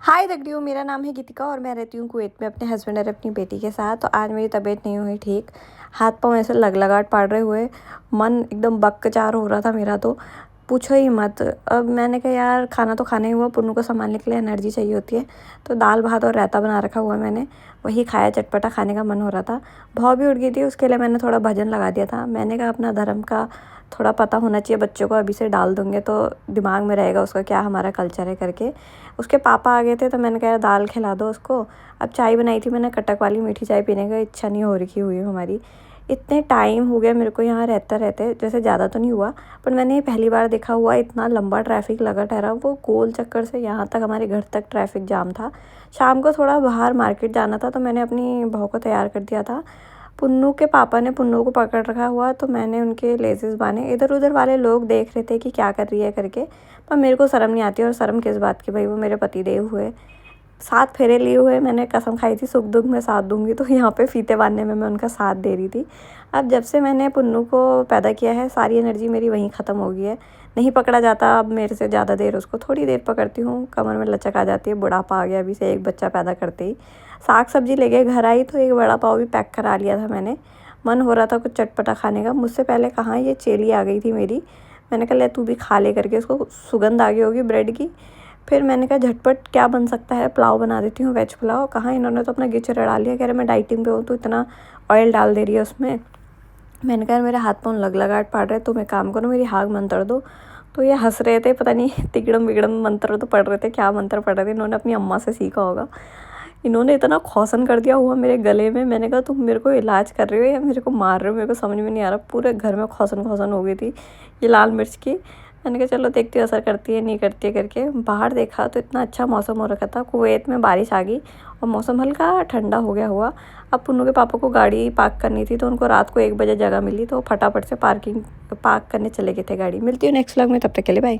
हाय दगड़ियों, मेरा नाम है गीतिका और मैं रहती हूँ कुवैत में अपने हस्बैंड और अपनी बेटी के साथ। तो आज मेरी तबीयत नहीं हुई ठीक, हाथ पाँव ऐसे लगलगाट पड़ रहे हुए, मन एकदम बकचार हो रहा था मेरा। तो पूछो ही मत। अब मैंने कहा यार खाना तो खाना ही हुआ, पुन्नू को संभालने के लिए एनर्जी चाहिए होती है। तो दाल भात और रायता बना रखा हुआ मैंने, वही खाया। चटपटा खाने का मन हो रहा था। भाव भी उठ गई थी, उसके लिए मैंने थोड़ा भजन लगा दिया था। मैंने कहा अपना धर्म का थोड़ा पता होना चाहिए बच्चों को, अभी से डाल दूँगे तो दिमाग में रहेगा उसका क्या हमारा कल्चर है करके। उसके पापा आ गए थे तो मैंने कहा दाल खिला दो उसको। अब चाय बनाई थी मैंने, कटक वाली मीठी चाय पीने का इच्छा नहीं हो रही हुई हमारी। इतने टाइम हो गया मेरे को यहाँ रहते रहते, जैसे ज़्यादा तो नहीं हुआ पर मैंने ये पहली बार देखा हुआ इतना लंबा ट्रैफिक लगा ठहरा। वो गोल चक्कर से यहाँ तक हमारे घर तक ट्रैफिक जाम था। शाम को थोड़ा बाहर मार्केट जाना था तो मैंने अपनी बहू को तैयार कर दिया था। पुन्नू के पापा ने पुन्नू को पकड़ रखा हुआ तो मैंने उनके लेसेस बांधे। इधर उधर वाले लोग देख रहे थे कि क्या कर रही है करके, पर मेरे को शर्म नहीं आती। और शर्म किस बात की भाई, वो मेरे पति देव हुए, 7 फेरे लिए हुए। मैंने कसम खाई थी सुख दुख में साथ दूंगी, तो यहाँ पे फीते बांधने में मैं उनका साथ दे रही थी। अब जब से मैंने पुन्नू को पैदा किया है सारी एनर्जी मेरी वहीं ख़त्म हो गई है। नहीं पकड़ा जाता अब मेरे से ज़्यादा देर, उसको थोड़ी देर पकड़ती हूँ कमर में लचक आ जाती है। बुढ़ापा आ गया अभी से, एक बच्चा पैदा करते ही। साग सब्जी लेके घर आई तो एक वड़ा पाव भी पैक करा लिया था मैंने। मन हो रहा था कुछ चटपटा खाने का। मुझसे पहले कहाँ ये चेली आ गई थी मेरी। मैंने कहा ले तू भी खा ले करके, उसको सुगंध आ गई होगी ब्रेड की। फिर मैंने कहा झटपट क्या बन सकता है, पुलाव बना देती हूँ, वेज पुलाव। कहाँ इन्होंने तो अपना गिचर डाल लिया, कह रहे मैं डाइटिंग पे हूँ तो इतना ऑयल डाल दे रही है उसमें। मैंने कहा मेरे हाथ पाँव लगलगाट पड़ रहे, तुम एक काम करो मेरी हाथ मंत्र दो। तो ये हंस रहे थे, पता नहीं तिगड़म बिगड़म मंत्र तो पढ़ रहे थे, क्या मंत्र पढ़ रहे थे, इन्होंने अपनी अम्मा से सीखा होगा। इन्होंने इतना खौसन कर दिया हुआ मेरे गले में। मैंने कहा तुम मेरे को इलाज कर रहे हो या मेरे को मार रहे हो, मेरे को समझ में नहीं आ रहा। पूरे घर में खौसन खौसन हो गई थी ये लाल मिर्च की। मैंने कहा चलो देखती हूँ असर करती है नहीं करती है करके। बाहर देखा तो इतना अच्छा मौसम हो रखा था, कुवैत में बारिश आ गई और मौसम हल्का ठंडा हो गया हुआ। अब पुन्नू के पापा को गाड़ी पार्क करनी थी तो उनको रात को 1 बजे जगह मिली तो फटाफट से पार्क करने चले गए थे गाड़ी। मिलती हूँ नेक्स्ट व्लॉग में, तब तक के लिए बाय।